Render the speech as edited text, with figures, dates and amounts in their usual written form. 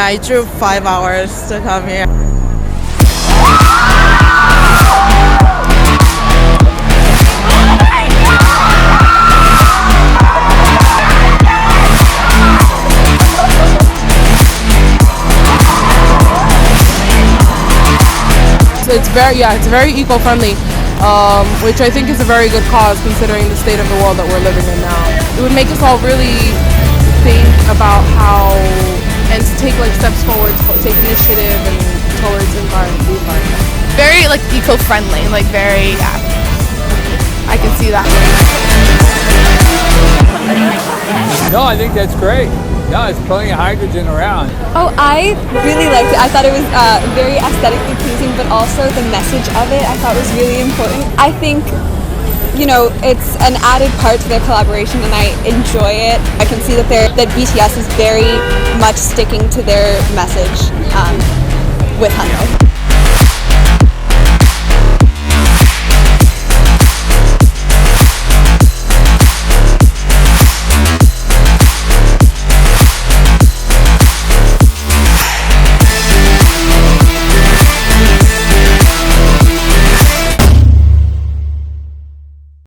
I drove 5 hours to come here. It's very eco-friendly, which I think is a very good cause considering the state of the world that we're living in now. It would make us all really think about how and to take like steps forward, take initiative and towards the environment. Very like eco-friendly, like very, yeah, I can see that. No, I think that's great. No, there's plenty of hydrogen around. Oh, I really liked it. I thought it was very aesthetically pleasing, but also the message of it I thought was really important. I think, you know, it's an added part to their collaboration and I enjoy it. I can see that BTS is very much sticking to their message with Hyundai.